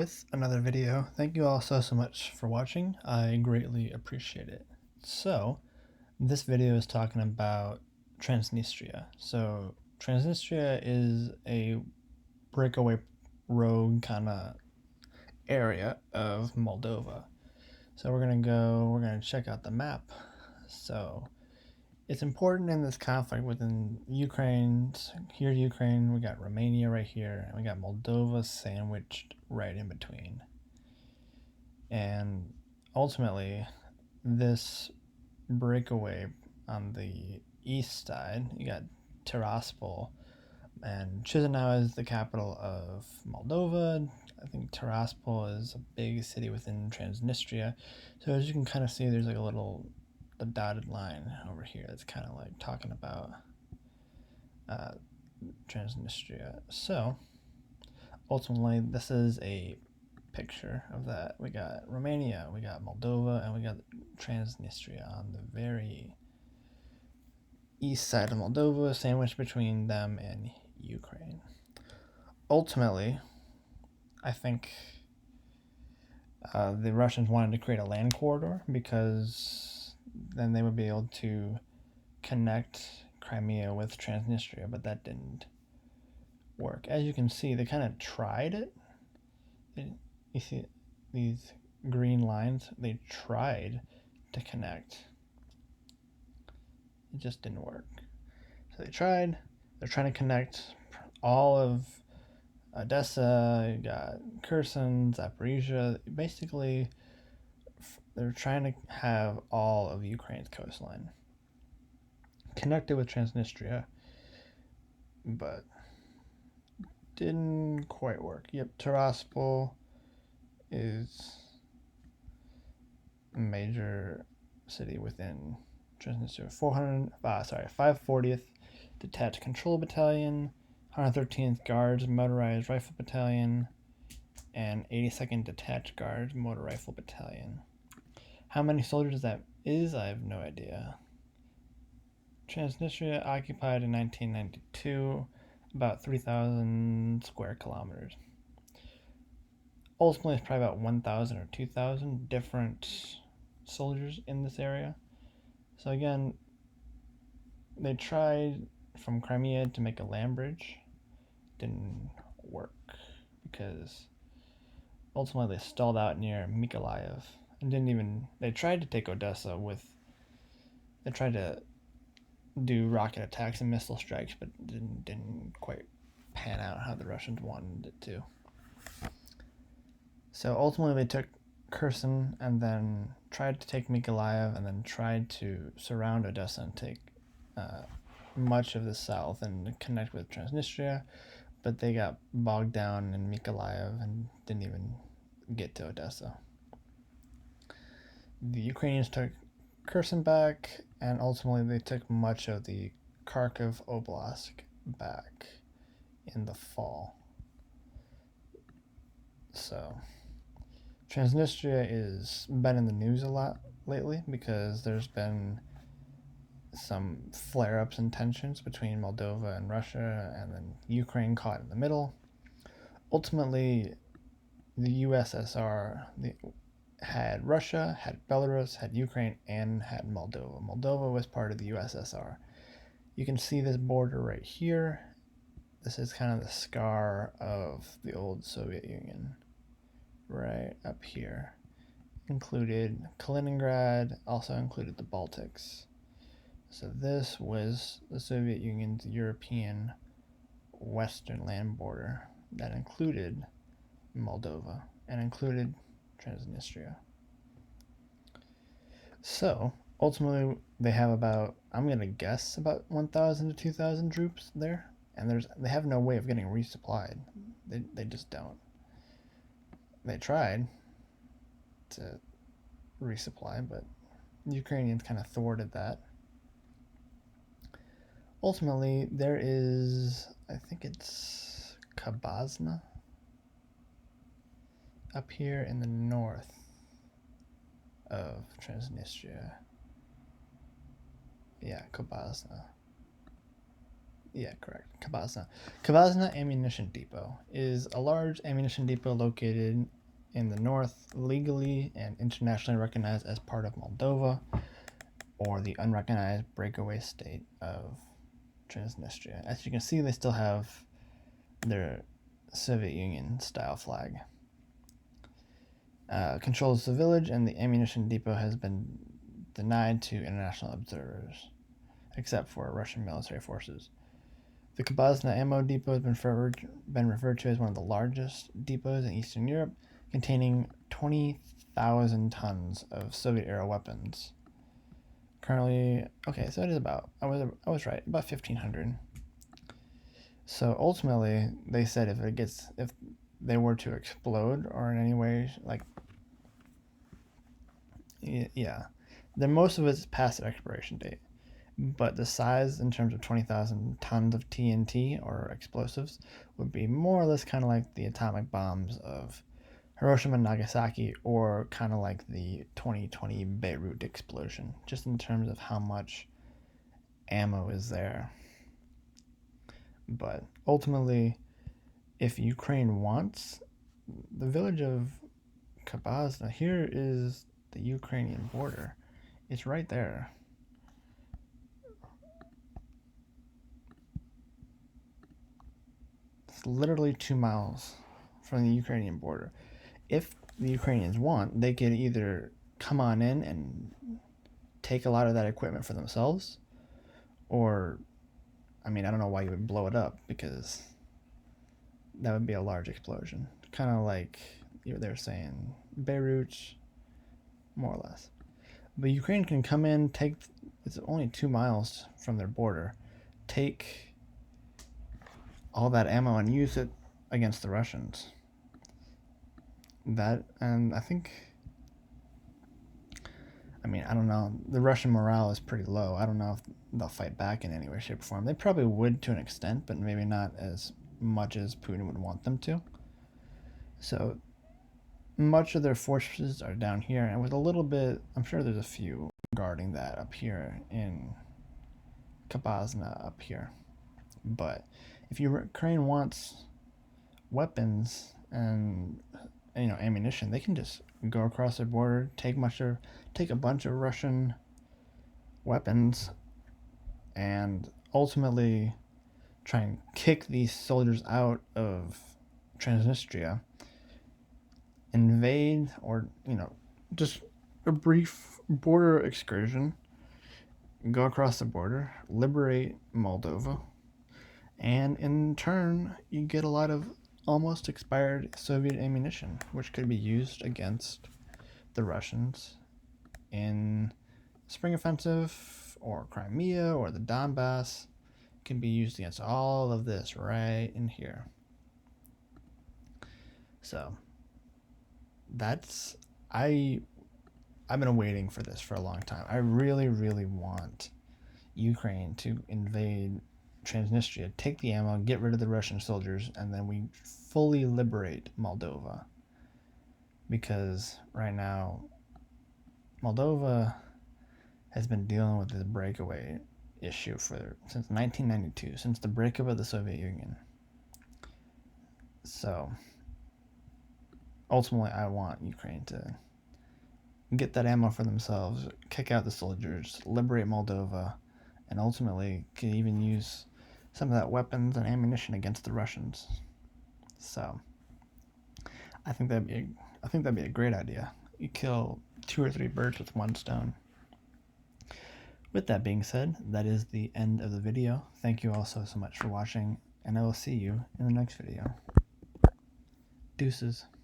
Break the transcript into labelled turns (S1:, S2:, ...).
S1: With another video. Thank you all so much for watching. I greatly appreciate it. So, this video is talking about Transnistria. So, Transnistria is a breakaway rogue kind of area of Moldova. So, we're going to check out the map. So, it's important in this conflict within Ukraine. Here's Ukraine, we got Romania right here, and we got Moldova sandwiched right in between. And ultimately, this breakaway on the east side, you got Tiraspol, and Chisinau is the capital of Moldova. I think Tiraspol is a big city within Transnistria. So as you can kind of see, there's like a dotted line over here that's kind of like talking about Transnistria. So ultimately, this is a picture of that. We got Romania, we got Moldova, and we got Transnistria on the very east side of Moldova, sandwiched between them and Ukraine. Ultimately, I think the Russians wanted to create a land corridor because then they would be able to connect Crimea with Transnistria, but that didn't work. As you can see, they kind of tried it. You see these green lines? They tried to connect. It just didn't work. So they tried. They're trying to connect all of Odessa, you got Kherson, Zaporizhia. Basically, they're trying to have all of Ukraine's coastline connected with Transnistria, but didn't quite work. Yep, Tiraspol is a major city within Transnistria. 540th Detached Control Battalion, 113th Guards Motorized Rifle Battalion, and 82nd Detached Guards Motor Rifle Battalion. How many soldiers that is, I have no idea. Transnistria occupied in 1992, about 3,000 square kilometers. Ultimately, it's probably about 1,000 or 2,000 different soldiers in this area. So again, they tried from Crimea to make a land bridge. Didn't work because ultimately they stalled out near Mykolaiv and they tried to take Odessa they tried to do rocket attacks and missile strikes, but didn't quite pan out how the Russians wanted it to. So ultimately they took Kherson and then tried to take Mykolaiv and then tried to surround Odessa and take much of the south and connect with Transnistria, but they got bogged down in Mykolaiv and didn't even get to Odessa. The Ukrainians took Kherson back, and ultimately they took much of the Kharkiv Oblast back in the fall. So Transnistria is been in the news a lot lately because there's been some flare-ups and tensions between Moldova and Russia, and then Ukraine caught in the middle. Ultimately, the USSR had Russia, had Belarus, had Ukraine, and had Moldova. Moldova was part of the USSR. You can see this border right here. This is kind of the scar of the old Soviet Union. Right up here. Included Kaliningrad, also included the Baltics. So this was the Soviet Union's European western land border that included Moldova and included Transnistria. So ultimately they have about, I'm going to guess, about 1,000 to 2,000 troops there, and they have no way of getting resupplied. They just don't. They tried to resupply, but the Ukrainians kind of thwarted that. Ultimately, there is, I think it's Kabazna up here in the north of Transnistria. Yeah, Kabazna. Yeah, correct. Kabazna. Kabazna Ammunition Depot is a large ammunition depot located in the north, legally and internationally recognized as part of Moldova, or the unrecognized breakaway state of Transnistria. As you can see, they still have their Soviet Union style flag. Controls the village, and the ammunition depot has been denied to international observers, except for Russian military forces. The Kabazna Ammo Depot has been referred to as one of the largest depots in Eastern Europe, containing 20,000 tons of Soviet-era weapons. Currently, okay, so it is about, I was right, about 1,500. So ultimately, they said if they were to explode or in any way, like, yeah, then most of it's past their expiration date. But the size in terms of 20,000 tons of TNT or explosives would be more or less kind of like the atomic bombs of Hiroshima and Nagasaki, or kind of like the 2020 Beirut explosion, just in terms of how much ammo is there. But ultimately, if Ukraine wants, the village of Kabazna, here is the Ukrainian border. It's right there. It's literally 2 miles from the Ukrainian border. If the Ukrainians want, they could either come on in and take a lot of that equipment for themselves, or, I mean, I don't know why you would blow it up, because that would be a large explosion. Kind of like they were saying, Beirut, more or less. But Ukraine can come in, it's only 2 miles from their border, take all that ammo and use it against the Russians. That, and I think, I mean, I don't know. The Russian morale is pretty low. I don't know if they'll fight back in any way, shape, or form. They probably would to an extent, but maybe not as much as Putin would want them to. So much of their forces are down here, and with a little bit, I'm sure there's a few guarding that up here in Kabazna up here. But if Ukraine wants weapons and ammunition, they can just go across their border, take a bunch of Russian weapons, and ultimately try and kick these soldiers out of Transnistria, invade, or just a brief border excursion, go across the border, liberate Moldova, and in turn you get a lot of almost expired Soviet ammunition, which could be used against the Russians in Spring Offensive or Crimea or the Donbass. Can be used against all of this right in here. So I've been waiting for this for a long time. I really, really want Ukraine to invade Transnistria, take the ammo, get rid of the Russian soldiers, and then we fully liberate Moldova. Because right now, Moldova has been dealing with this breakaway issue since 1992, since the breakup of the Soviet Union. So ultimately, I want Ukraine to get that ammo for themselves, kick out the soldiers, liberate Moldova, and ultimately could even use some of that weapons and ammunition against the Russians. So I think that'd be a great idea. You kill 2 or 3 birds with one stone. With that being said, that is the end of the video. Thank you all so much for watching, and I will see you in the next video. Deuces.